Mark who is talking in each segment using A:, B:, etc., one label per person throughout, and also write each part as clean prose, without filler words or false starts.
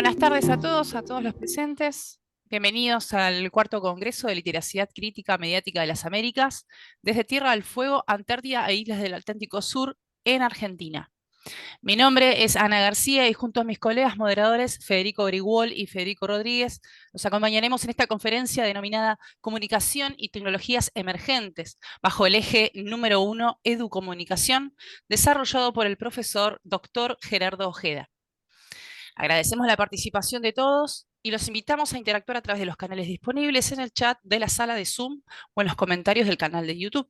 A: Buenas tardes a todos los presentes. Bienvenidos al cuarto Congreso de Literacidad Crítica Mediática de las Américas, desde Tierra del Fuego, Antártida e Islas del Atlántico Sur, en Argentina. Mi nombre es Ana García y junto a mis colegas moderadores Federico Grigol y Federico Rodríguez, nos acompañaremos en esta conferencia denominada Comunicación y Tecnologías Emergentes, bajo el eje número 1, Educomunicación, desarrollado por el profesor Dr. Gerardo Ojeda. Agradecemos la participación de todos y los invitamos a interactuar a través de los canales disponibles en el chat de la sala de Zoom o en los comentarios del canal de YouTube.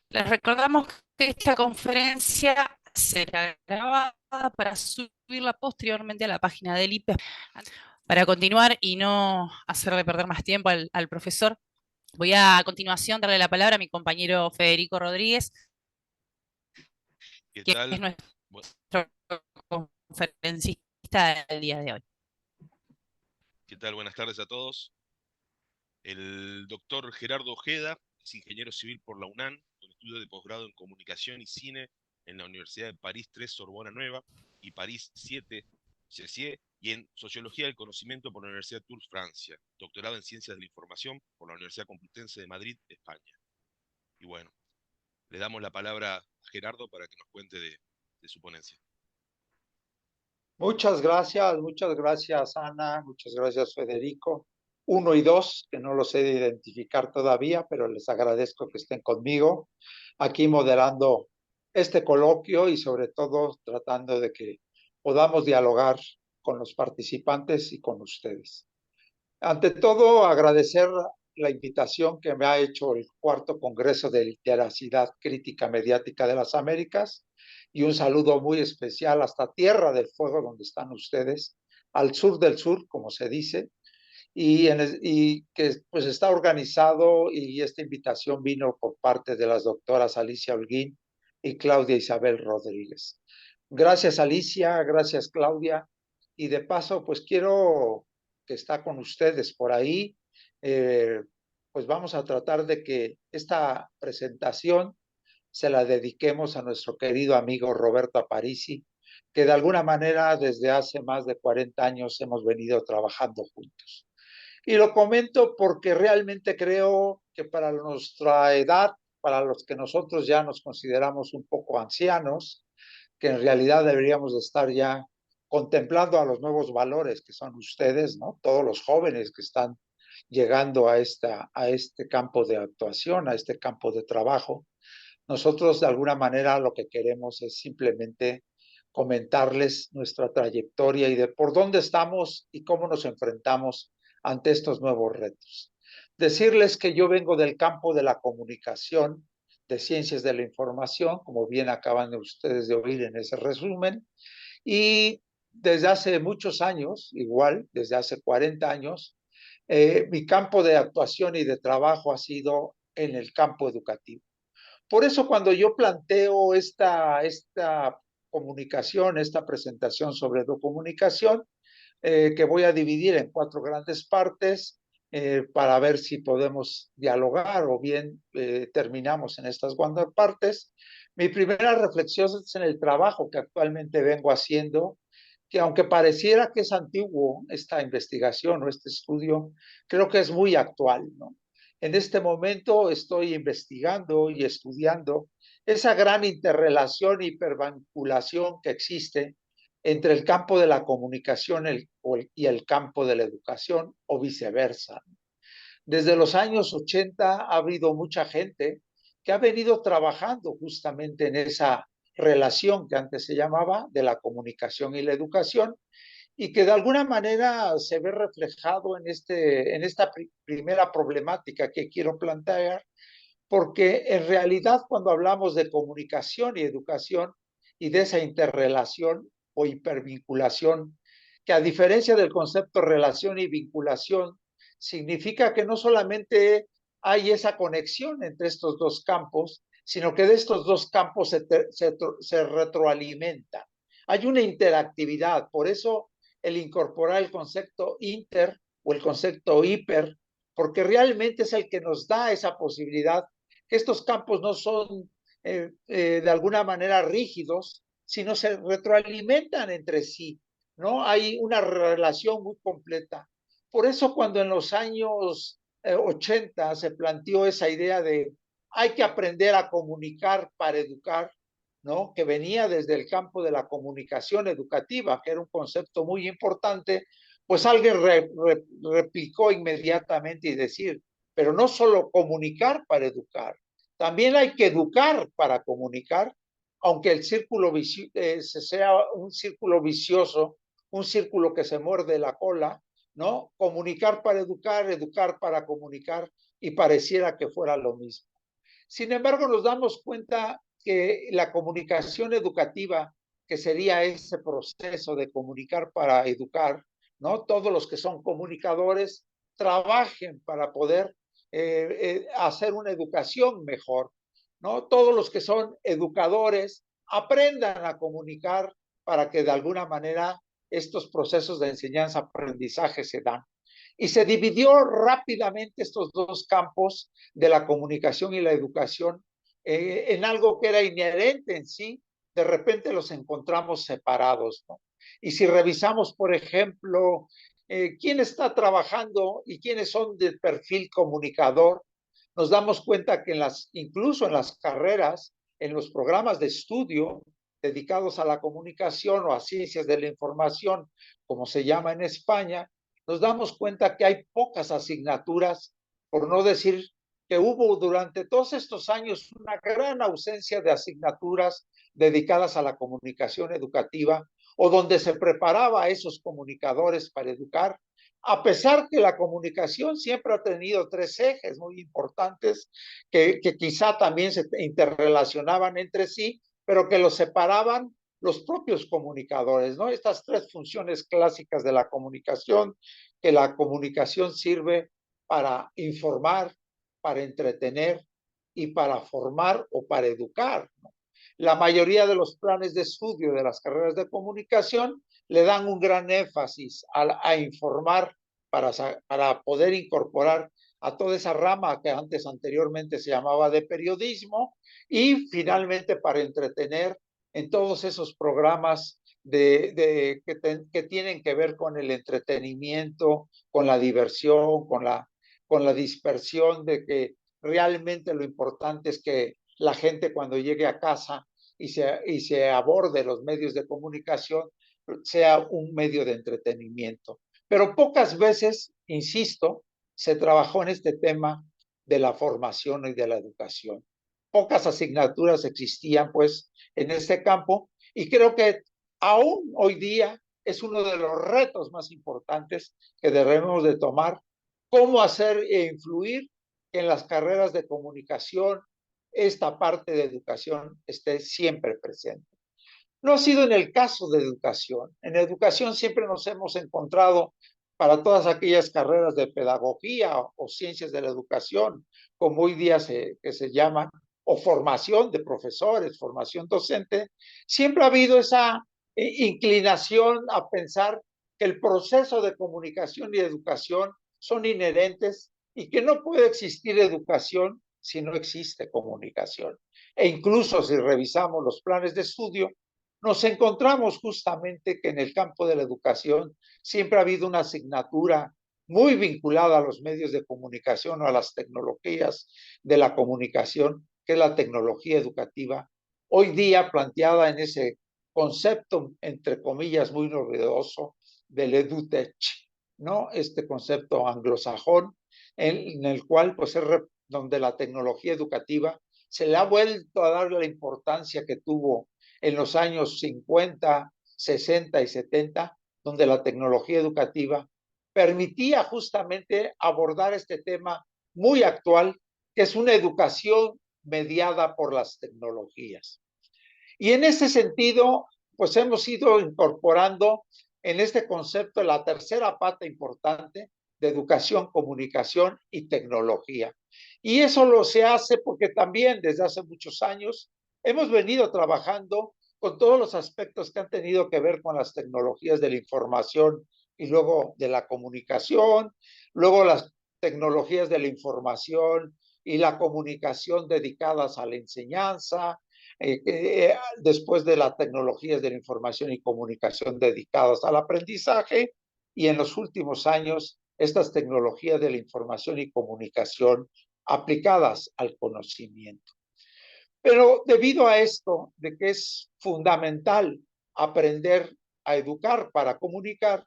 A: Les recordamos que esta conferencia será grabada para subirla posteriormente a la página del IPE. Para continuar y no hacerle perder más tiempo al profesor, voy a continuación darle la palabra a mi compañero Federico Rodríguez,
B: ¿Qué
A: que es
B: tal?
A: nuestro conferencista del día de hoy.
B: ¿Qué tal? Buenas tardes a todos. El doctor Gerardo Ojeda es ingeniero civil por la UNAM, con estudios de posgrado en Comunicación y Cine en la Universidad de París 3 Sorbona Nueva y París 7 CESIE, y en Sociología del Conocimiento por la Universidad Tours Francia, doctorado en Ciencias de la Información por la Universidad Complutense de Madrid, España. Y bueno, le damos la palabra a Gerardo para que nos cuente de su ponencia.
C: Muchas gracias Ana, muchas gracias Federico. 1 y 2, que no los he de identificar todavía, pero les agradezco que estén conmigo aquí moderando este coloquio y sobre todo tratando de que podamos dialogar con los participantes y con ustedes. Ante todo, agradecer la invitación que me ha hecho el cuarto Congreso de Literacidad Crítica Mediática de las Américas y un saludo muy especial hasta Tierra del Fuego, donde están ustedes, al sur del sur, como se dice, y que pues está organizado, y esta invitación vino por parte de las doctoras Alicia Holguín y Claudia Isabel Rodríguez. Gracias Alicia, gracias Claudia, y de paso pues quiero que está con ustedes por ahí, pues vamos a tratar de que esta presentación se la dediquemos a nuestro querido amigo Roberto Aparici, que de alguna manera desde hace más de 40 años hemos venido trabajando juntos. Y lo comento porque realmente creo que para nuestra edad, para los que nosotros ya nos consideramos un poco ancianos, que en realidad deberíamos de estar ya contemplando a los nuevos valores que son ustedes, ¿no? Todos los jóvenes que están llegando a este campo de actuación, a este campo de trabajo. Nosotros de alguna manera lo que queremos es simplemente comentarles nuestra trayectoria y de por dónde estamos y cómo nos enfrentamos ante estos nuevos retos. Decirles que yo vengo del campo de la comunicación, de ciencias de la información, como bien acaban de ustedes de oír en ese resumen, y desde hace muchos años, igual, desde hace 40 años, mi campo de actuación y de trabajo ha sido en el campo educativo. Por eso cuando yo planteo esta comunicación, esta presentación sobre Educomunicación, que voy a dividir en 4 grandes partes, para ver si podemos dialogar o bien terminamos en estas 4 partes. Mi primera reflexión es en el trabajo que actualmente vengo haciendo, que aunque pareciera que es antiguo esta investigación o este estudio, creo que es muy actual, ¿no? En este momento estoy investigando y estudiando esa gran interrelación, hipervinculación que existe entre el campo de la comunicación y el campo de la educación, o viceversa. Desde los años 80 ha habido mucha gente que ha venido trabajando justamente en esa relación que antes se llamaba de la comunicación y la educación, y que de alguna manera se ve reflejado en esta primera problemática que quiero plantear, porque en realidad cuando hablamos de comunicación y educación y de esa interrelación o hipervinculación, que a diferencia del concepto relación y vinculación, significa que no solamente hay esa conexión entre estos dos campos, sino que de estos dos campos se retroalimenta. Hay una interactividad, por eso el incorporar el concepto inter o el concepto hiper, porque realmente es el que nos da esa posibilidad que estos campos no son de alguna manera rígidos, sino se retroalimentan entre sí. ¿no? Hay una relación muy completa. Por eso cuando en los años 80 se planteó esa idea de hay que aprender a comunicar para educar, ¿no? Que venía desde el campo de la comunicación educativa, que era un concepto muy importante, pues alguien replicó inmediatamente y decir, pero no solo comunicar para educar, también hay que educar para comunicar, aunque el círculo sea un círculo vicioso, un círculo que se muerde la cola, ¿no? Comunicar para educar, educar para comunicar, y pareciera que fuera lo mismo. Sin embargo, nos damos cuenta que la comunicación educativa, que sería ese proceso de comunicar para educar, ¿no? Todos los que son comunicadores trabajen para poder hacer una educación mejor, ¿no? Todos los que son educadores aprendan a comunicar para que de alguna manera estos procesos de enseñanza-aprendizaje se dan. Y se dividió rápidamente estos dos campos de la comunicación y la educación en algo que era inherente en sí. De repente los encontramos separados, ¿no? Y si revisamos, por ejemplo, quién está trabajando y quiénes son del perfil comunicador, nos damos cuenta que incluso en las carreras, en los programas de estudio dedicados a la comunicación o a ciencias de la información, como se llama en España, nos damos cuenta que hay pocas asignaturas, por no decir que hubo durante todos estos años una gran ausencia de asignaturas dedicadas a la comunicación educativa o donde se preparaba a esos comunicadores para educar, a pesar que la comunicación siempre ha tenido tres ejes muy importantes que quizá también se interrelacionaban entre sí, pero que los separaban los propios comunicadores, ¿no? Estas tres funciones clásicas de la comunicación, que la comunicación sirve para informar, para entretener y para formar o para educar, ¿no? La mayoría de los planes de estudio de las carreras de comunicación le dan un gran énfasis a informar para poder incorporar a toda esa rama que anteriormente se llamaba de periodismo, y finalmente para entretener en todos esos programas que tienen que ver con el entretenimiento, con la diversión, con la dispersión, de que realmente lo importante es que la gente cuando llegue a casa y se aborde los medios de comunicación sea un medio de entretenimiento. Pero pocas veces, insisto, se trabajó en este tema de la formación y de la educación. Pocas asignaturas existían, pues, en este campo, y creo que aún hoy día es uno de los retos más importantes que debemos de tomar, cómo hacer e influir en las carreras de comunicación esta parte de educación esté siempre presente. No ha sido en el caso de educación. En educación siempre nos hemos encontrado para todas aquellas carreras de pedagogía o ciencias de la educación, como hoy día que se llaman, o formación de profesores, formación docente, siempre ha habido esa inclinación a pensar que el proceso de comunicación y educación son inherentes y que no puede existir educación si no existe comunicación. E incluso si revisamos los planes de estudio, nos encontramos justamente que en el campo de la educación siempre ha habido una asignatura muy vinculada a los medios de comunicación o a las tecnologías de la comunicación, que es la tecnología educativa, hoy día planteada en ese concepto, entre comillas, muy novedoso del EduTech, ¿no? Este concepto anglosajón, en el cual, pues, es donde la tecnología educativa se le ha vuelto a dar la importancia que tuvo en los años 50, 60 y 70, donde la tecnología educativa permitía justamente abordar este tema muy actual, que es una educación mediada por las tecnologías. Y en ese sentido, pues hemos ido incorporando en este concepto la tercera pata importante de educación, comunicación y tecnología. Y eso se hace porque también desde hace muchos años hemos venido trabajando con todos los aspectos que han tenido que ver con las tecnologías de la información y luego de la comunicación, luego las tecnologías de la información y la comunicación dedicadas a la enseñanza, después de las tecnologías de la información y comunicación dedicadas al aprendizaje, y en los últimos años estas tecnologías de la información y comunicación aplicadas al conocimiento. Pero debido a esto, de que es fundamental aprender a educar para comunicar,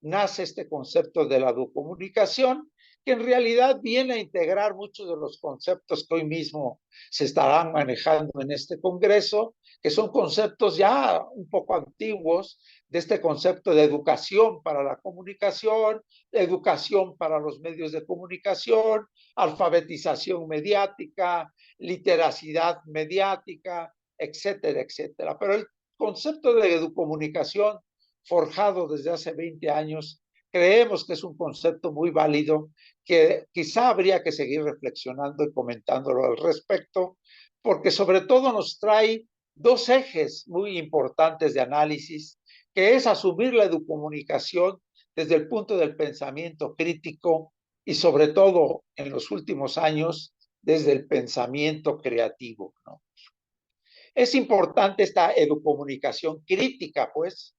C: nace este concepto de la educomunicación, que en realidad viene a integrar muchos de los conceptos que hoy mismo se estarán manejando en este congreso, que son conceptos ya un poco antiguos, de este concepto de educación para la comunicación, educación para los medios de comunicación, alfabetización mediática, literacidad mediática, etcétera, etcétera. Pero el concepto de educomunicación forjado desde hace 20 años, creemos que es un concepto muy válido, que quizá habría que seguir reflexionando y comentándolo al respecto, porque sobre todo nos trae dos ejes muy importantes de análisis, que es asumir la educomunicación desde el punto del pensamiento crítico y sobre todo en los últimos años desde el pensamiento creativo, ¿no? Es importante esta educomunicación crítica, pues,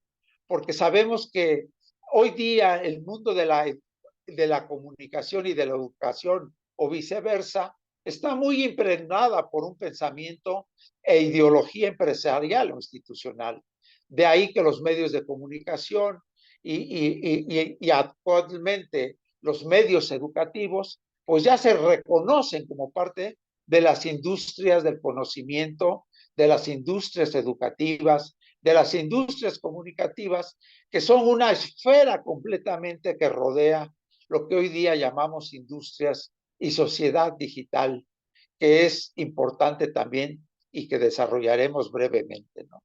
C: porque sabemos que hoy día el mundo de la comunicación y de la educación o viceversa está muy impregnada por un pensamiento e ideología empresarial o institucional. De ahí que los medios de comunicación y actualmente los medios educativos pues ya se reconocen como parte de las industrias del conocimiento, de las industrias educativas, de las industrias comunicativas, que son una esfera completamente que rodea lo que hoy día llamamos industrias y sociedad digital, que es importante también y que desarrollaremos brevemente, ¿no?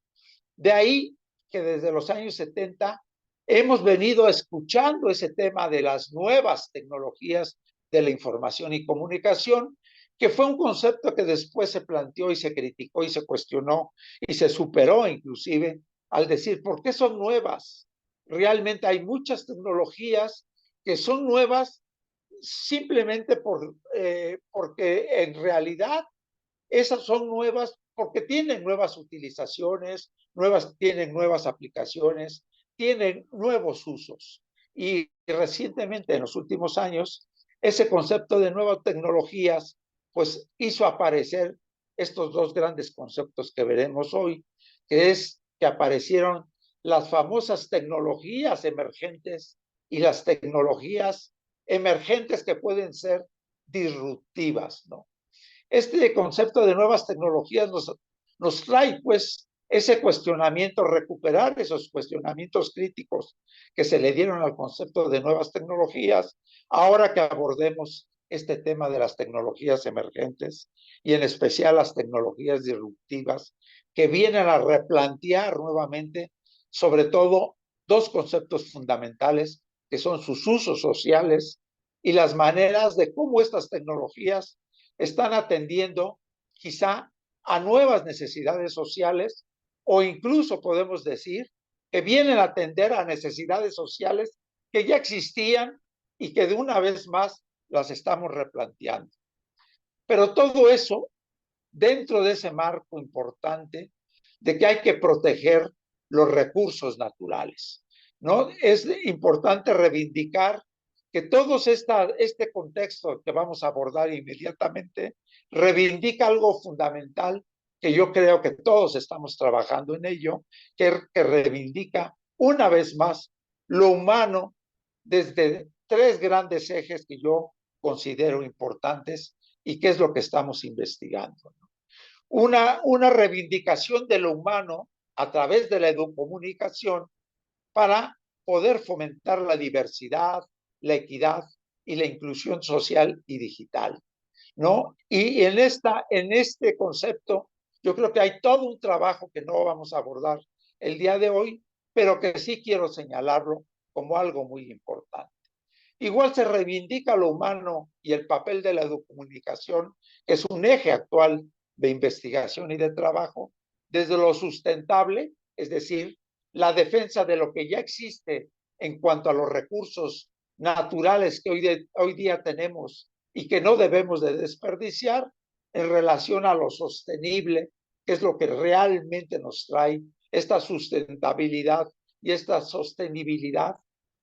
C: De ahí que desde los años 70 hemos venido escuchando ese tema de las nuevas tecnologías de la información y comunicación, que fue un concepto que después se planteó y se criticó y se cuestionó y se superó inclusive al decir, ¿por qué son nuevas? Realmente hay muchas tecnologías que son nuevas simplemente porque en realidad esas son nuevas porque tienen nuevas utilizaciones, tienen nuevas aplicaciones, tienen nuevos usos. Y recientemente, en los últimos años, ese concepto de nuevas tecnologías, pues hizo aparecer estos dos grandes conceptos que veremos hoy, que es que aparecieron las famosas tecnologías emergentes y las tecnologías emergentes que pueden ser disruptivas, ¿no? Este concepto de nuevas tecnologías nos trae, pues, ese cuestionamiento, recuperar esos cuestionamientos críticos que se le dieron al concepto de nuevas tecnologías, ahora que abordemos este tema de las tecnologías emergentes y en especial las tecnologías disruptivas que vienen a replantear nuevamente, sobre todo, dos conceptos fundamentales que son sus usos sociales y las maneras de cómo estas tecnologías están atendiendo quizá a nuevas necesidades sociales o incluso podemos decir que vienen a atender a necesidades sociales que ya existían y que de una vez más las estamos replanteando. Pero todo eso dentro de ese marco importante de que hay que proteger los recursos naturales, ¿no? Es importante reivindicar que todo este contexto que vamos a abordar inmediatamente reivindica algo fundamental que yo creo que todos estamos trabajando en ello, que reivindica una vez más lo humano desde tres grandes ejes que yo considero importantes y que es lo que estamos investigando. Una reivindicación de lo humano a través de la educomunicación para poder fomentar la diversidad, la equidad y la inclusión social y digital, ¿no? Y en este concepto, yo creo que hay todo un trabajo que no vamos a abordar el día de hoy, pero que sí quiero señalarlo como algo muy importante. Igual se reivindica lo humano y el papel de la educomunicación, que es un eje actual de investigación y de trabajo, desde lo sustentable, es decir, la defensa de lo que ya existe en cuanto a los recursos naturales que hoy día tenemos y que no debemos de desperdiciar en relación a lo sostenible que es lo que realmente nos trae esta sustentabilidad y esta sostenibilidad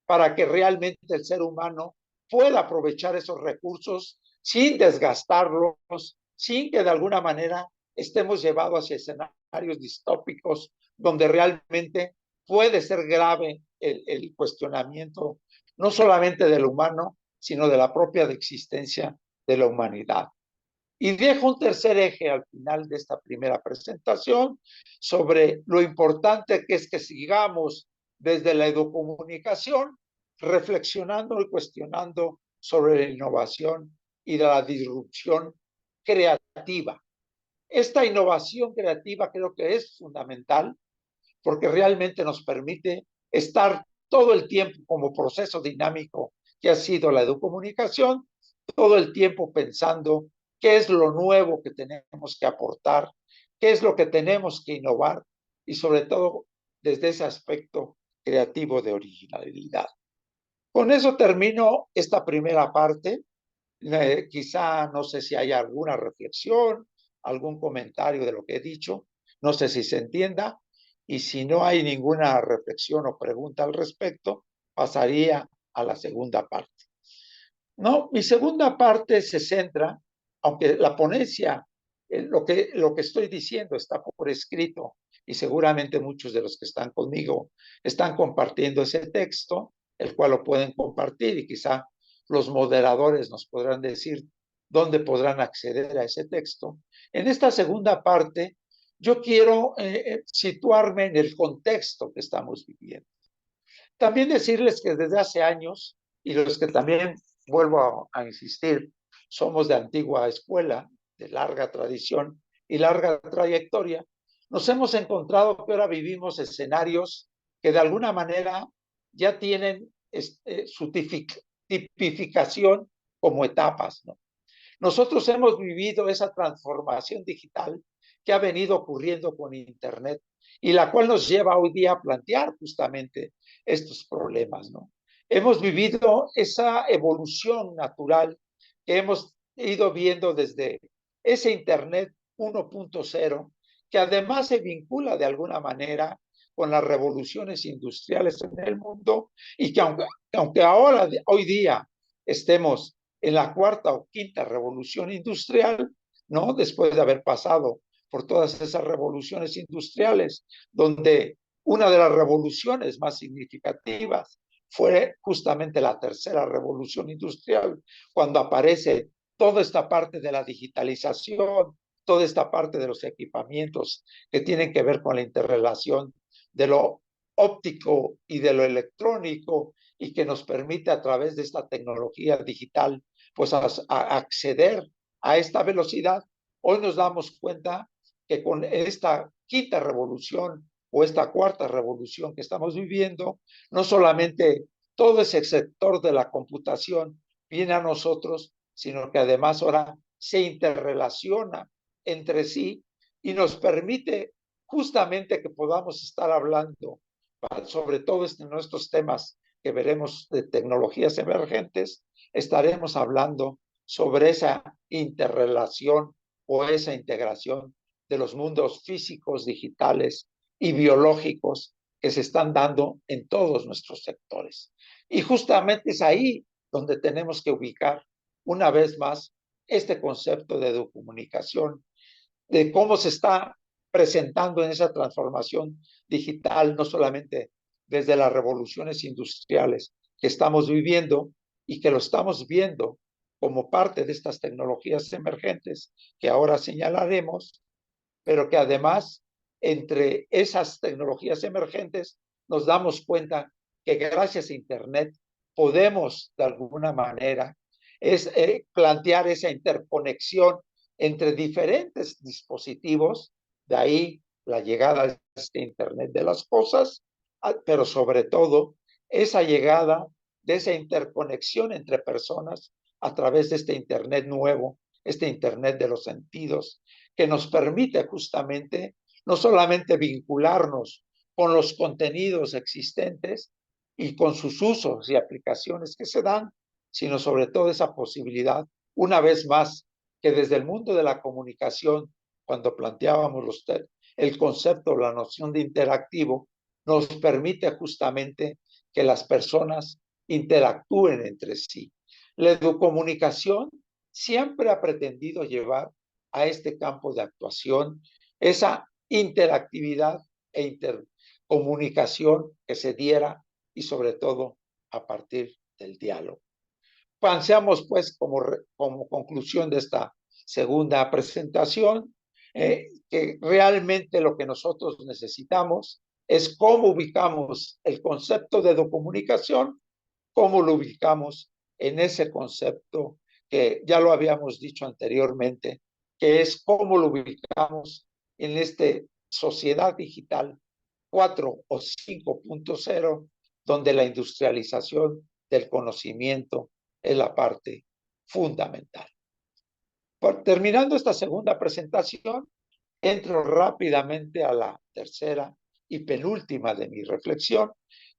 C: para que realmente el ser humano pueda aprovechar esos recursos sin desgastarlos, sin que de alguna manera estemos llevados hacia escenarios distópicos donde realmente puede ser grave el cuestionamiento no solamente del humano, sino de la propia existencia de la humanidad. Y dejo un tercer eje al final de esta primera presentación sobre lo importante que es que sigamos desde la educomunicación reflexionando y cuestionando sobre la innovación y la disrupción creativa. Esta innovación creativa creo que es fundamental porque realmente nos permite estar todo el tiempo como proceso dinámico que ha sido la educomunicación, todo el tiempo pensando qué es lo nuevo que tenemos que aportar, qué es lo que tenemos que innovar y sobre todo desde ese aspecto creativo de originalidad. Con eso termino esta primera parte. Quizá no sé si hay alguna reflexión, algún comentario de lo que he dicho, no sé si se entienda, y si no hay ninguna reflexión o pregunta al respecto, pasaría a la segunda parte. No, mi segunda parte se centra, aunque la ponencia, lo que estoy diciendo está por escrito y seguramente muchos de los que están conmigo están compartiendo ese texto, el cual lo pueden compartir y quizá los moderadores nos podrán decir dónde podrán acceder a ese texto. En esta segunda parte, yo quiero situarme en el contexto que estamos viviendo. También decirles que desde hace años, y los que también vuelvo a insistir, somos de antigua escuela, de larga tradición y larga trayectoria, nos hemos encontrado que ahora vivimos escenarios que de alguna manera ya tienen su tipificación como etapas, ¿no? Nosotros hemos vivido esa transformación digital que ha venido ocurriendo con Internet y la cual nos lleva hoy día a plantear justamente estos problemas, ¿no? Hemos vivido esa evolución natural que hemos ido viendo desde ese Internet 1.0, que además se vincula de alguna manera con las revoluciones industriales en el mundo y que aunque ahora, hoy día, estemos en la cuarta o quinta revolución industrial, ¿no? Después de haber pasado por todas esas revoluciones industriales, donde una de las revoluciones más significativas fue justamente la tercera revolución industrial, cuando aparece toda esta parte de la digitalización, toda esta parte de los equipamientos que tienen que ver con la interrelación de lo óptico y de lo electrónico y que nos permite a través de esta tecnología digital pues a acceder a esta velocidad. Hoy nos damos cuenta que con esta quinta revolución o esta cuarta revolución que estamos viviendo, no solamente todo ese sector de la computación viene a nosotros, sino que además ahora se interrelaciona entre sí y nos permite justamente que podamos estar hablando sobre todo nuestros temas que veremos de tecnologías emergentes, estaremos hablando sobre esa interrelación o esa integración de los mundos físicos, digitales y biológicos que se están dando en todos nuestros sectores. Y justamente es ahí donde tenemos que ubicar una vez más este concepto de educomunicación, de cómo se está presentando en esa transformación digital, no solamente desde las revoluciones industriales que estamos viviendo y que lo estamos viendo como parte de estas tecnologías emergentes que ahora señalaremos, pero que además entre esas tecnologías emergentes nos damos cuenta que gracias a Internet podemos de alguna manera plantear esa interconexión entre diferentes dispositivos, de ahí la llegada de este Internet de las cosas, pero sobre todo esa llegada de esa interconexión entre personas a través de este Internet nuevo, este Internet de los sentidos, que nos permite justamente no solamente vincularnos con los contenidos existentes y con sus usos y aplicaciones que se dan, sino sobre todo esa posibilidad, una vez más, que desde el mundo de la comunicación cuando planteábamos el concepto, la noción de interactivo, nos permite justamente que las personas interactúen entre sí. La educomunicación siempre ha pretendido llevar a este campo de actuación esa interactividad e intercomunicación que se diera y sobre todo a partir del diálogo. Pensamos pues como conclusión de esta segunda presentación que realmente lo que nosotros necesitamos es cómo ubicamos el concepto de comunicación, cómo lo ubicamos en ese concepto que ya lo habíamos dicho anteriormente, que es cómo lo ubicamos en esta sociedad digital 4 o 5.0, donde la industrialización del conocimiento es la parte fundamental. Terminando esta segunda presentación, entro rápidamente a la tercera y penúltima de mi reflexión,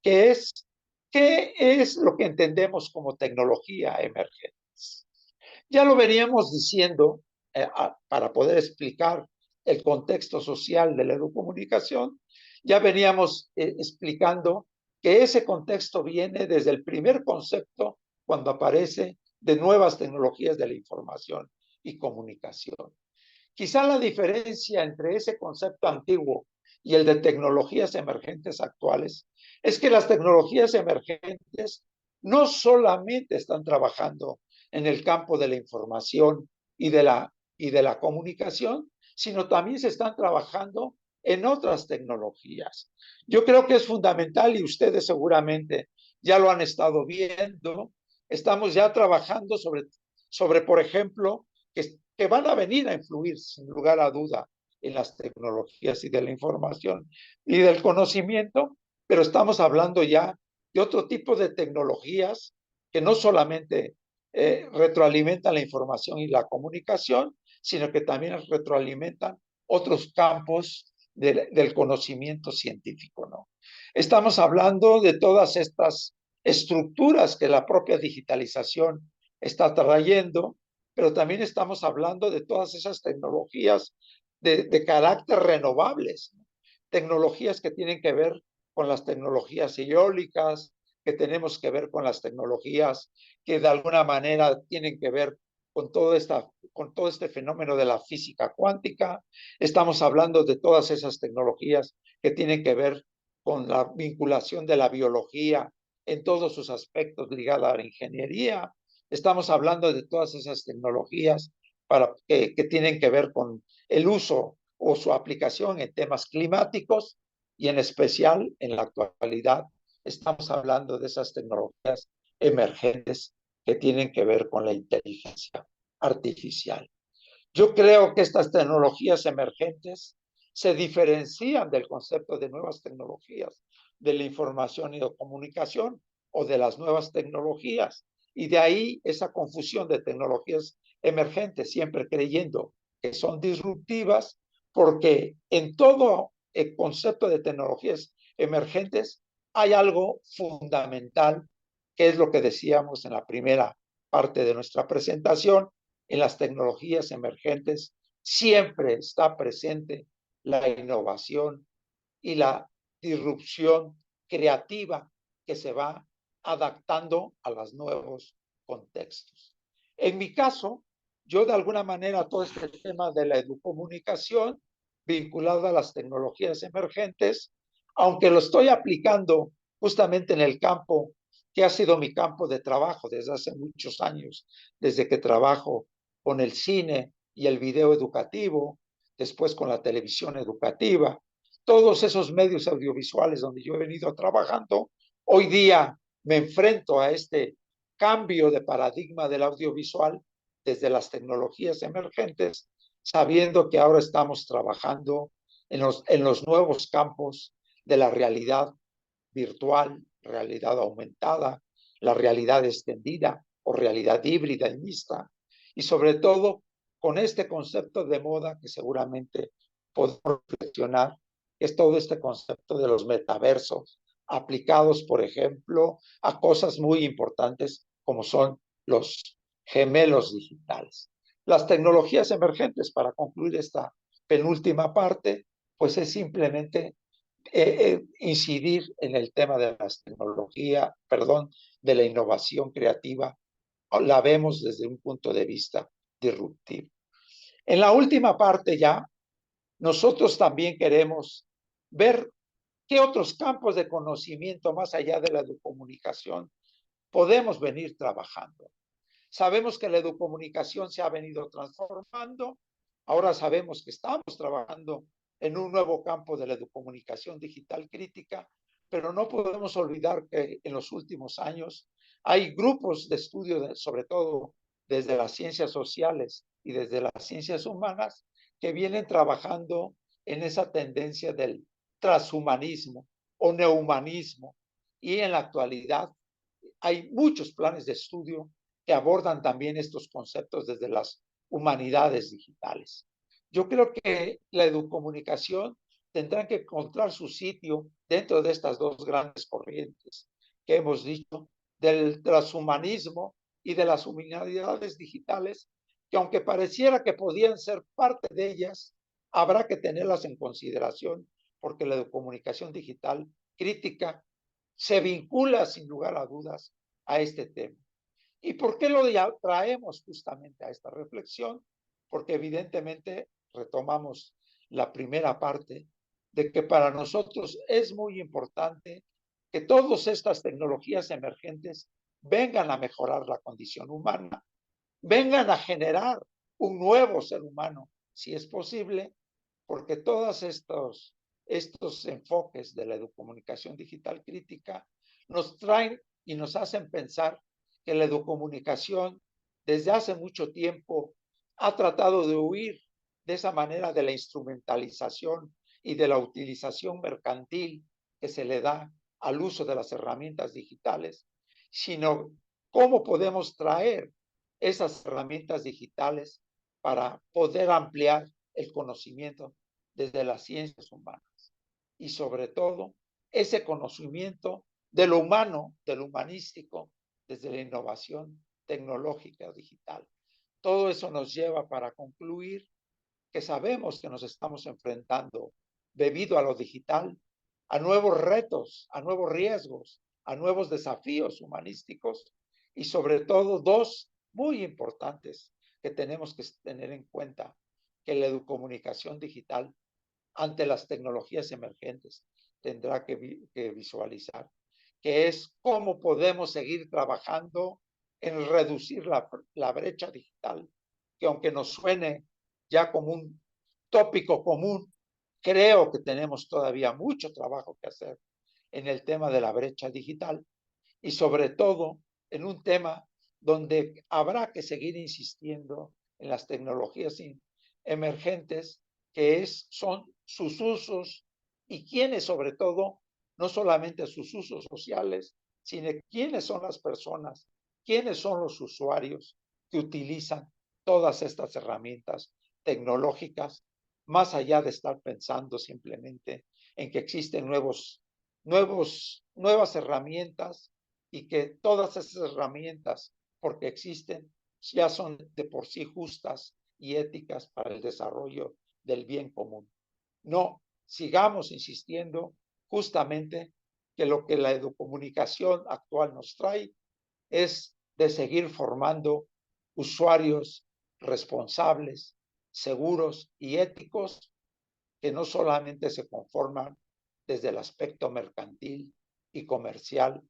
C: que es ¿qué es lo que entendemos como tecnología emergente? Ya lo veníamos diciendo para poder explicar el contexto social de la educomunicación, ya veníamos explicando que ese contexto viene desde el primer concepto cuando aparece de nuevas tecnologías de la información y comunicación. Quizá la diferencia entre ese concepto antiguo y el de tecnologías emergentes actuales es que las tecnologías emergentes no solamente están trabajando en el campo de la información y de la comunicación, sino también se están trabajando en otras tecnologías. Yo creo que es fundamental y ustedes seguramente ya lo han estado viendo. Estamos ya trabajando sobre por ejemplo, que van a venir a influir sin lugar a duda en las tecnologías y de la información y del conocimiento, pero estamos hablando ya de otro tipo de tecnologías que no solamente retroalimentan la información y la comunicación, sino que también retroalimentan otros campos del conocimiento científico, ¿no? Estamos hablando de todas estas estructuras que la propia digitalización está trayendo, pero también estamos hablando de todas esas tecnologías de carácter renovables, ¿no? Tecnologías que tienen que ver con las tecnologías eólicas, que tenemos que ver con las tecnologías que de alguna manera tienen que ver con todo este fenómeno de la física cuántica. Estamos hablando de todas esas tecnologías que tienen que ver con la vinculación de la biología en todos sus aspectos ligados a la ingeniería. Estamos hablando de todas esas tecnologías que tienen que ver con el uso o su aplicación en temas climáticos y en especial en la actualidad estamos hablando de esas tecnologías emergentes que tienen que ver con la inteligencia artificial. Yo creo que estas tecnologías emergentes se diferencian del concepto de nuevas tecnologías de la información y de comunicación o de las nuevas tecnologías. Y de ahí esa confusión de tecnologías emergentes, siempre creyendo que son disruptivas, porque en todo el concepto de tecnologías emergentes hay algo fundamental, que es lo que decíamos en la primera parte de nuestra presentación. En las tecnologías emergentes siempre está presente la innovación y la disrupción creativa que se va adaptando a los nuevos contextos. En mi caso, yo de alguna manera todo este tema de la educomunicación vinculado a las tecnologías emergentes, aunque lo estoy aplicando justamente en el campo que ha sido mi campo de trabajo desde hace muchos años, desde que trabajo con el cine y el video educativo, después con la televisión educativa, todos esos medios audiovisuales donde yo he venido trabajando, hoy día me enfrento a este cambio de paradigma del audiovisual desde las tecnologías emergentes, sabiendo que ahora estamos trabajando en los nuevos campos de la realidad virtual, realidad aumentada, la realidad extendida o realidad híbrida y mixta, y sobre todo con este concepto de moda que seguramente podemos reflexionar, es todo este concepto de los metaversos aplicados, por ejemplo, a cosas muy importantes como son los gemelos digitales. Las tecnologías emergentes, para concluir esta penúltima parte, pues es simplemente incidir en el tema de las tecnologías, perdón, de la innovación creativa. La vemos desde un punto de vista disruptivo. En la última parte ya, nosotros también queremos ver qué otros campos de conocimiento más allá de la educomunicación podemos venir trabajando. Sabemos que la educomunicación se ha venido transformando. Ahora sabemos que estamos trabajando en un nuevo campo de la educomunicación digital crítica, pero no podemos olvidar que en los últimos años hay grupos de estudio, sobre todo desde las ciencias sociales y desde las ciencias humanas, que vienen trabajando en esa tendencia del transhumanismo o neohumanismo. Y en la actualidad hay muchos planes de estudio que abordan también estos conceptos desde las humanidades digitales. Yo creo que la educomunicación tendrá que encontrar su sitio dentro de estas dos grandes corrientes que hemos dicho, del transhumanismo y de las humanidades digitales, que aunque pareciera que podían ser parte de ellas, habrá que tenerlas en consideración porque la educomunicación digital crítica se vincula sin lugar a dudas a este tema. ¿Y por qué lo traemos justamente a esta reflexión? Porque evidentemente retomamos la primera parte de que para nosotros es muy importante que todas estas tecnologías emergentes vengan a mejorar la condición humana, vengan a generar un nuevo ser humano, si es posible, porque todos estos enfoques de la educomunicación digital crítica nos traen y nos hacen pensar que la educomunicación desde hace mucho tiempo ha tratado de huir de esa manera de la instrumentalización y de la utilización mercantil que se le da al uso de las herramientas digitales, sino cómo podemos traer esas herramientas digitales para poder ampliar el conocimiento desde las ciencias humanas y sobre todo ese conocimiento de lo humano, de lo humanístico, desde la innovación tecnológica digital. Todo eso nos lleva para concluir que sabemos que nos estamos enfrentando debido a lo digital, a nuevos retos, a nuevos riesgos, a nuevos desafíos humanísticos y sobre todo dos muy importantes que tenemos que tener en cuenta, que la educomunicación digital ante las tecnologías emergentes tendrá que visualizar, que es cómo podemos seguir trabajando en reducir la brecha digital, que aunque nos suene ya como un tópico común, creo que tenemos todavía mucho trabajo que hacer en el tema de la brecha digital y sobre todo en un tema donde habrá que seguir insistiendo en las tecnologías emergentes, que son sus usos y quiénes sobre todo, no solamente sus usos sociales, sino quiénes son las personas, quiénes son los usuarios que utilizan todas estas herramientas tecnológicas, más allá de estar pensando simplemente en que existen nuevas herramientas y que todas esas herramientas, porque existen, ya son de por sí justas y éticas para el desarrollo del bien común. No, sigamos insistiendo justamente que lo que la educomunicación actual nos trae es de seguir formando usuarios responsables, seguros y éticos que no solamente se conforman desde el aspecto mercantil y comercial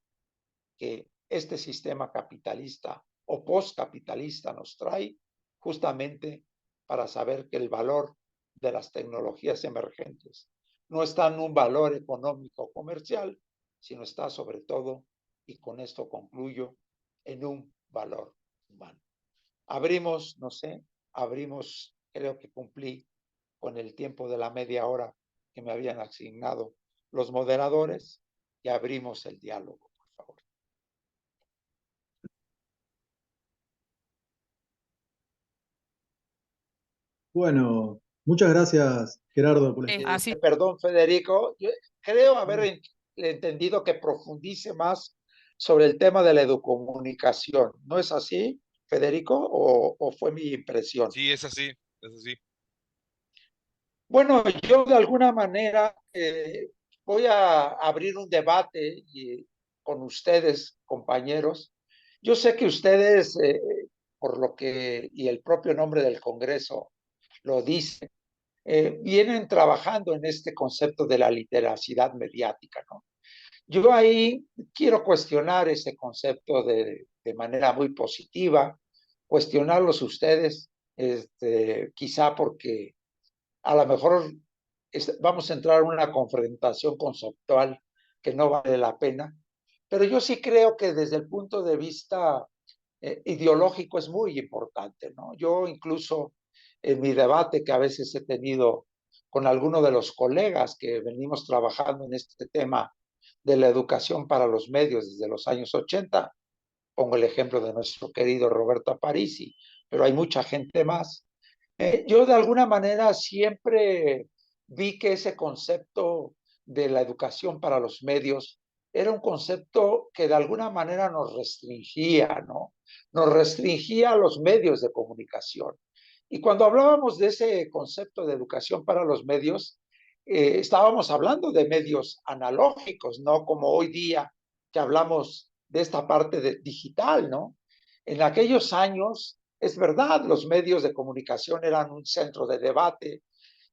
C: que este sistema capitalista o postcapitalista nos trae, justamente para saber que el valor de las tecnologías emergentes no está en un valor económico comercial, sino está sobre todo, y con esto concluyo, en un valor humano. Abrimos, no sé, creo que cumplí con el tiempo de la media hora que me habían asignado los moderadores y abrimos el diálogo, por favor.
D: Bueno, muchas gracias, Gerardo, por
A: Así,
C: Perdón, Federico, yo creo haber entendido que profundice más sobre el tema de la educomunicación. ¿No es así, Federico, o fue mi impresión?
B: Sí, es así, es así.
C: Bueno, yo de alguna manera voy a abrir un debate con ustedes, compañeros. Yo sé que ustedes, por lo que, y el propio nombre del Congreso lo dice, vienen trabajando en este concepto de la literacidad mediática, ¿no? Yo ahí quiero cuestionar ese concepto de manera muy positiva, cuestionarlos ustedes, quizá porque a lo mejor vamos a entrar en una confrontación conceptual que no vale la pena, pero yo sí creo que desde el punto de vista ideológico es muy importante, ¿no? Yo incluso en mi debate que a veces he tenido con algunos de los colegas que venimos trabajando en este tema de la educación para los medios desde los años 80, pongo el ejemplo de nuestro querido Roberto Aparici, pero hay mucha gente más. Yo de alguna manera siempre vi que ese concepto de la educación para los medios era un concepto que de alguna manera nos restringía, ¿no? Nos restringía a los medios de comunicación. Y cuando hablábamos de ese concepto de educación para los medios, estábamos hablando de medios analógicos, no como hoy día que hablamos de esta parte digital, ¿no? En aquellos años, es verdad, los medios de comunicación eran un centro de debate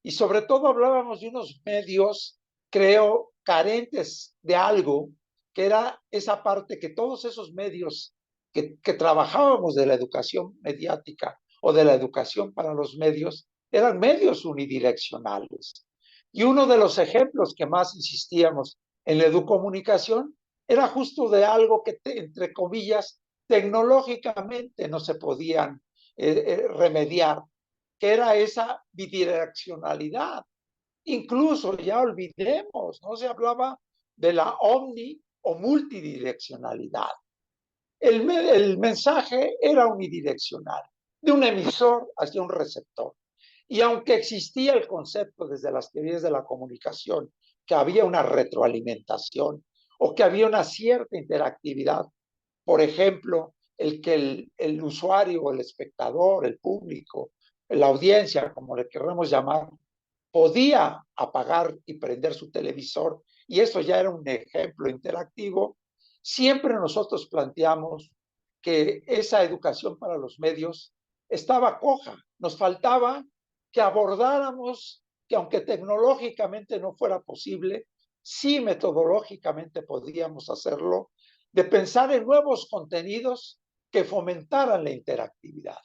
C: y sobre todo hablábamos de unos medios, creo, carentes de algo, que era esa parte que todos esos medios que trabajábamos de la educación mediática o de la educación para los medios, eran medios unidireccionales. Y uno de los ejemplos que más insistíamos en la educomunicación era justo de algo que, entre comillas, tecnológicamente no se podían remediar, que era esa bidireccionalidad. Incluso ya olvidemos, no se hablaba de la omni o multidireccionalidad. El mensaje era unidireccional, de un emisor hacia un receptor. Y aunque existía el concepto desde las teorías de la comunicación, que había una retroalimentación o que había una cierta interactividad, por ejemplo, el que el usuario, el espectador, el público, la audiencia, como le queramos llamar, podía apagar y prender su televisor, y eso ya era un ejemplo interactivo. Siempre nosotros planteamos que esa educación para los medios estaba coja. Nos faltaba que abordáramos que aunque tecnológicamente no fuera posible, sí metodológicamente podíamos hacerlo, de pensar en nuevos contenidos que fomentaran la interactividad.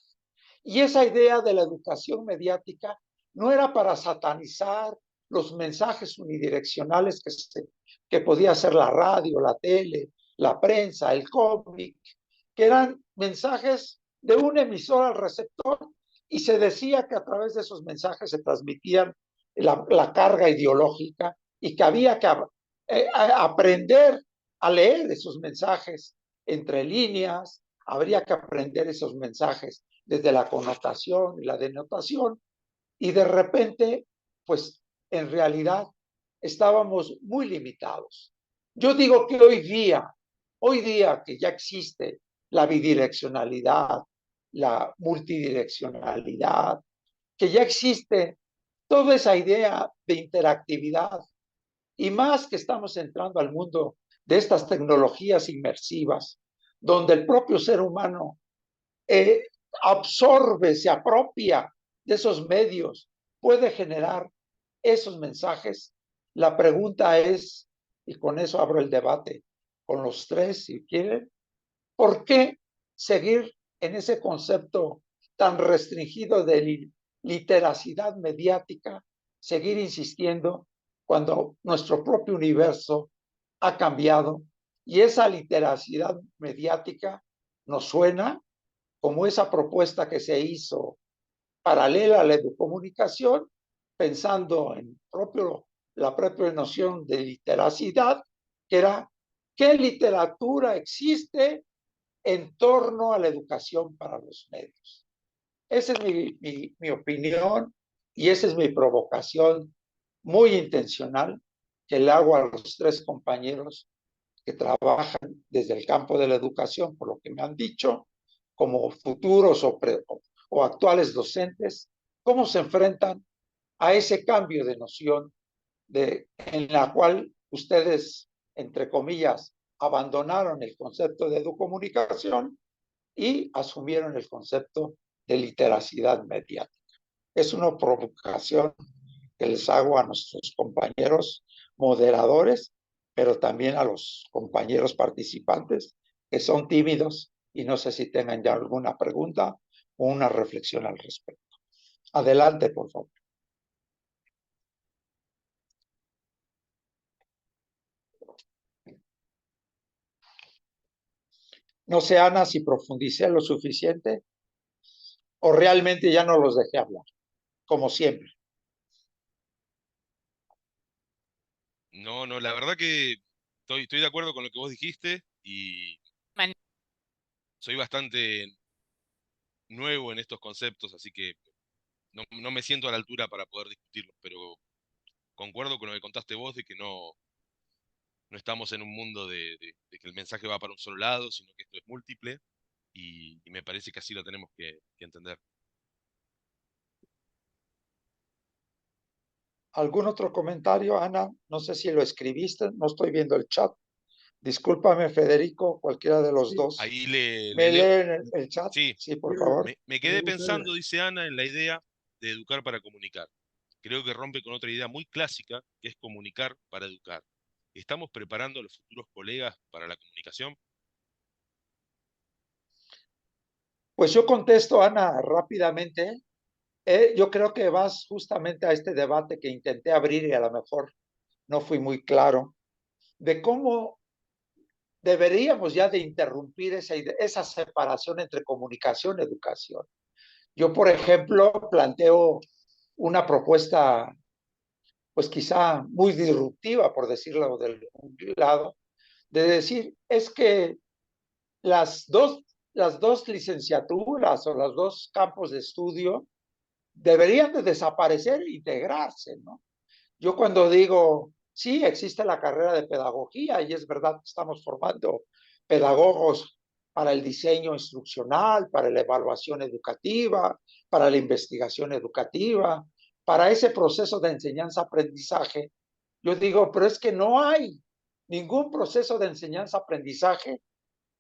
C: Y esa idea de la educación mediática no era para satanizar los mensajes unidireccionales que podía ser la radio, la tele, la prensa, el cómic, que eran mensajes de un emisor al receptor, y se decía que a través de esos mensajes se transmitían la carga ideológica y que había que aprender a leer esos mensajes entre líneas, habría que aprender esos mensajes desde la connotación y la denotación, y de repente, pues en realidad estábamos muy limitados. Yo digo que hoy día que ya existe la bidireccionalidad, la multidireccionalidad, que ya existe toda esa idea de interactividad, y más que estamos entrando al mundo de estas tecnologías inmersivas, donde el propio ser humano eh, absorbe, se apropia de esos medios, puede generar esos mensajes. La pregunta es, y con eso abro el debate con los tres, si quieren, ¿por qué seguir en ese concepto tan restringido de literacidad mediática, seguir insistiendo cuando nuestro propio universo ha cambiado y esa literacidad mediática nos suena como esa propuesta que se hizo paralela a la educomunicación, pensando en la propia noción de literacidad, que era qué literatura existe en torno a la educación para los medios. Esa es mi opinión y esa es mi provocación muy intencional que le hago a los tres compañeros que trabajan desde el campo de la educación, por lo que me han dicho, como futuros o actuales docentes, cómo se enfrentan a ese cambio de noción en la cual ustedes, entre comillas, abandonaron el concepto de educomunicación y asumieron el concepto de literacidad mediática. Es una provocación que les hago a nuestros compañeros moderadores, pero también a los compañeros participantes que son tímidos y no sé si tengan ya alguna pregunta o una reflexión al respecto. Adelante, por favor. No sé, Ana, si profundicé lo suficiente o realmente ya no los dejé hablar, como siempre.
B: No, la verdad que estoy de acuerdo con lo que vos dijiste y soy bastante nuevo en estos conceptos, así que no me siento a la altura para poder discutirlos, pero concuerdo con lo que contaste vos de que no estamos en un mundo de que el mensaje va para un solo lado, sino que esto es múltiple y me parece que así lo tenemos que entender.
C: ¿Algún otro comentario, Ana? No sé si lo escribiste, no estoy viendo el chat. Discúlpame, Federico, cualquiera de los dos.
B: Ahí le
C: ¿Me
B: leo.
C: leen el chat?
B: Sí,
C: Sí, por favor.
B: me quedé pensando, dice Ana, en la idea de educar para comunicar. Creo que rompe con otra idea muy clásica, que es comunicar para educar. ¿Estamos preparando a los futuros colegas para la comunicación?
C: Pues yo contesto, Ana, rápidamente. Yo creo que vas justamente a este debate que intenté abrir y a lo mejor no fui muy claro, de cómo deberíamos ya de interrumpir esa separación entre comunicación y educación. Yo, por ejemplo, planteo una propuesta, pues quizá muy disruptiva, por decirlo de un lado, de decir, es que las dos licenciaturas o los dos campos de estudio deberían de desaparecer e integrarse, ¿no? Yo cuando digo, sí, existe la carrera de pedagogía y es verdad que estamos formando pedagogos para el diseño instruccional, para la evaluación educativa, para la investigación educativa, para ese proceso de enseñanza-aprendizaje. Yo digo, pero es que no hay ningún proceso de enseñanza-aprendizaje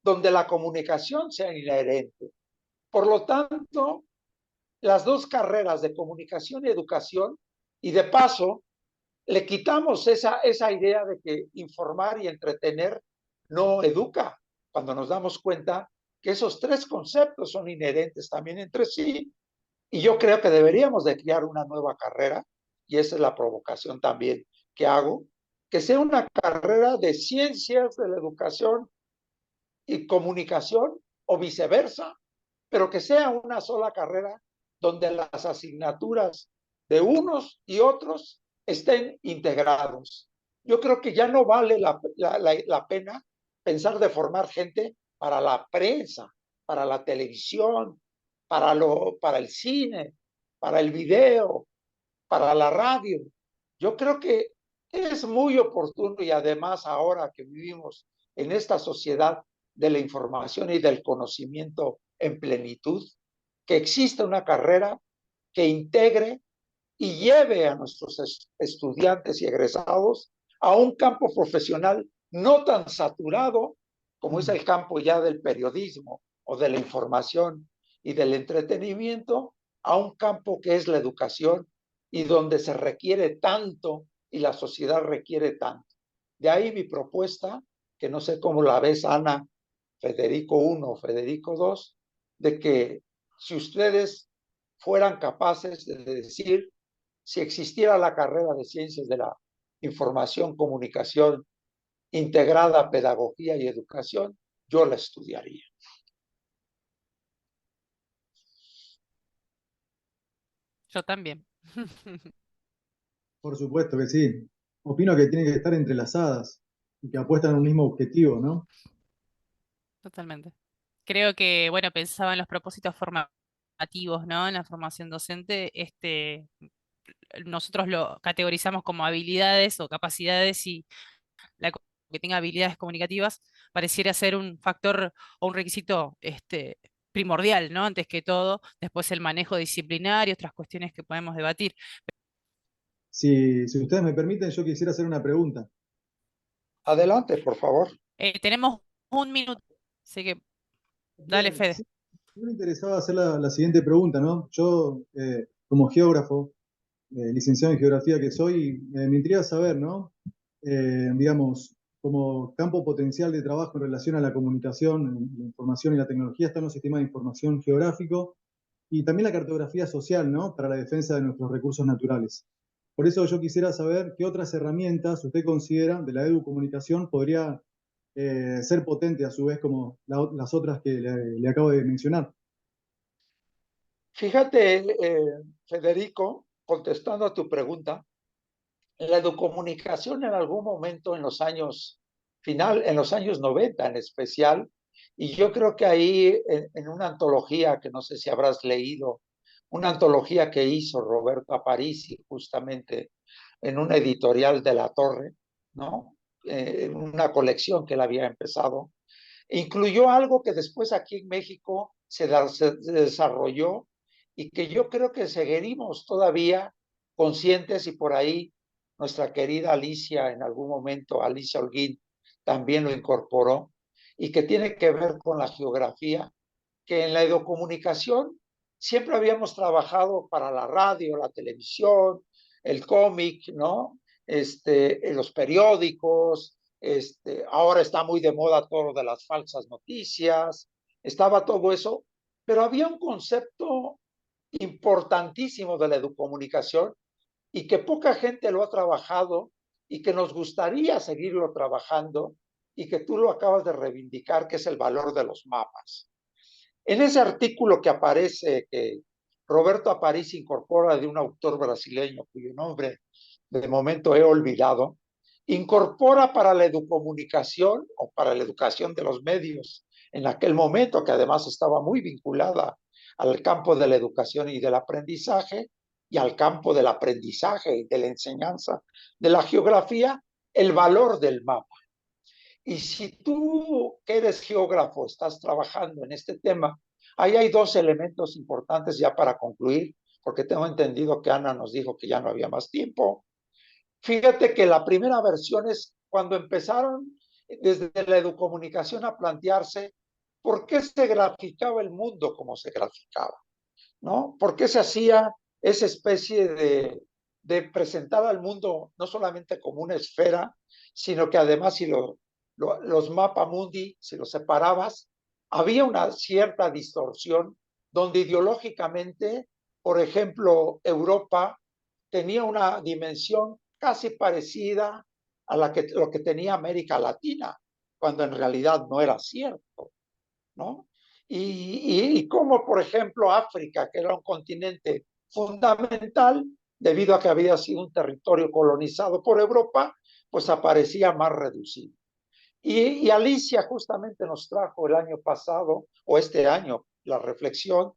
C: donde la comunicación sea inherente. Por lo tanto, las dos carreras de comunicación y educación, y de paso, le quitamos esa idea de que informar y entretener no educa, cuando nos damos cuenta que esos tres conceptos son inherentes también entre sí. Y yo creo que deberíamos de crear una nueva carrera, y esa es la provocación también que hago, que sea una carrera de ciencias de la educación y comunicación o viceversa, pero que sea una sola carrera donde las asignaturas de unos y otros estén integrados. Yo creo que ya no vale la pena pensar de formar gente para la prensa, para la televisión, para el cine, para el video, para la radio. Yo creo que es muy oportuno y además ahora que vivimos en esta sociedad de la información y del conocimiento en plenitud, que exista una carrera que integre y lleve a nuestros estudiantes y egresados a un campo profesional no tan saturado como es el campo ya del periodismo o de la información y del entretenimiento, a un campo que es la educación y donde se requiere tanto y la sociedad requiere tanto. De ahí mi propuesta, que no sé cómo la ves, Ana, Federico I o Federico II, de que si ustedes fueran capaces de decir, si existiera la carrera de ciencias de la información, comunicación, integrada a pedagogía y educación, yo la estudiaría.
A: Yo también.
D: Por supuesto que sí. Opino que tienen que estar entrelazadas y que apuestan a un mismo objetivo, ¿no?
A: Totalmente. Creo que, bueno, pensaba en los propósitos formativos, ¿no? En la formación docente, nosotros lo categorizamos como habilidades o capacidades y que tenga habilidades comunicativas pareciera ser un factor o un requisito primordial, ¿no? Antes que todo, después el manejo disciplinario, otras cuestiones que podemos debatir.
D: Si ustedes me permiten, yo quisiera hacer una pregunta.
C: Adelante, por favor.
A: Tenemos un minuto, así que dale,
D: Bien,
A: Fede.
D: sí, me interesaba hacer la siguiente pregunta, ¿no? Yo, como geógrafo, licenciado en geografía que soy, me intriga saber, ¿no? Digamos, como campo potencial de trabajo en relación a la comunicación, la información y la tecnología están los sistemas de información geográfico y también la cartografía social, ¿no? Para la defensa de nuestros recursos naturales. Por eso yo quisiera saber qué otras herramientas usted considera de la educomunicación podría ser potente a su vez como las otras que le acabo de mencionar.
C: Fíjate, Federico, contestando a tu pregunta, la educomunicación en algún momento en los años en los años 90 en especial, y yo creo que ahí en una antología que no sé si habrás leído, una antología que hizo Roberto Aparici justamente en una editorial de La Torre, ¿no? Una colección que él había empezado, incluyó algo que después aquí en México se desarrolló y que yo creo que seguiremos todavía conscientes y por ahí nuestra querida Alicia en algún momento, Alicia Holguín, también lo incorporó y que tiene que ver con la geografía, que en la educomunicación siempre habíamos trabajado para la radio, la televisión, el cómic, ¿no? Los periódicos, ahora está muy de moda todo lo de las falsas noticias, estaba todo eso, pero había un concepto importantísimo de la educomunicación y que poca gente lo ha trabajado y que nos gustaría seguirlo trabajando y que tú lo acabas de reivindicar, que es el valor de los mapas. En ese artículo que aparece, que Roberto Aparici incorpora de un autor brasileño cuyo nombre de momento he olvidado, incorpora para la educomunicación o para la educación de los medios en aquel momento, que además estaba muy vinculada al campo de la educación y del aprendizaje y al campo del aprendizaje y de la enseñanza de la geografía, el valor del mapa. Y si tú, que eres geógrafo, estás trabajando en este tema, ahí hay dos elementos importantes ya para concluir, porque tengo entendido que Ana nos dijo que ya no había más tiempo. Fíjate que la primera versión es cuando empezaron desde la educomunicación a plantearse por qué se graficaba el mundo como se graficaba, ¿no? ¿Por qué se hacía esa especie de presentar al mundo no solamente como una esfera, sino que además si los mapamundi, si los separabas, había una cierta distorsión donde ideológicamente, por ejemplo, Europa tenía una dimensión casi parecida a lo que tenía América Latina, cuando en realidad no era cierto, ¿no? Y como, por ejemplo, África, que era un continente fundamental, debido a que había sido un territorio colonizado por Europa, pues aparecía más reducido. Y Alicia justamente nos trajo el año pasado, o este año, la reflexión,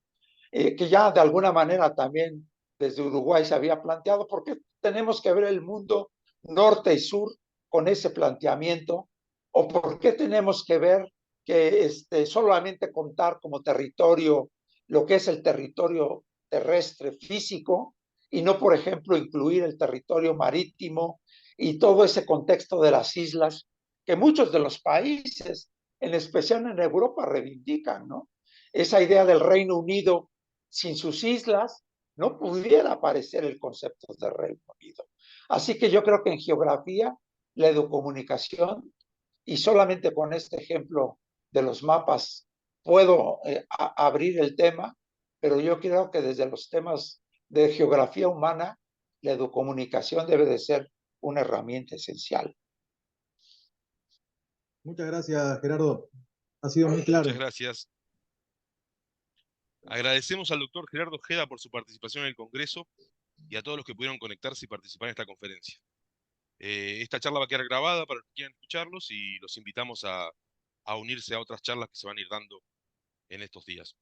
C: que ya de alguna manera también desde Uruguay se había planteado, ¿por qué tenemos que ver el mundo norte y sur con ese planteamiento? ¿O por qué tenemos que ver que solamente contar como territorio lo que es el territorio terrestre físico y no, por ejemplo, incluir el territorio marítimo y todo ese contexto de las islas que muchos de los países, en especial en Europa, reivindican, ¿no? Esa idea del Reino Unido sin sus islas, no pudiera aparecer el concepto de Reino Unido. Así que yo creo que en geografía, la educomunicación, y solamente con este ejemplo de los mapas puedo abrir el tema, pero yo creo que desde los temas de geografía humana, la educomunicación debe de ser una herramienta esencial.
D: Muchas gracias, Gerardo. Ha sido muy claro.
B: Muchas gracias. Agradecemos al doctor Gerardo Ojeda por su participación en el Congreso y a todos los que pudieron conectarse y participar en esta conferencia. Esta charla va a quedar grabada para los que quieran escucharlos y los invitamos a unirse a otras charlas que se van a ir dando en estos días.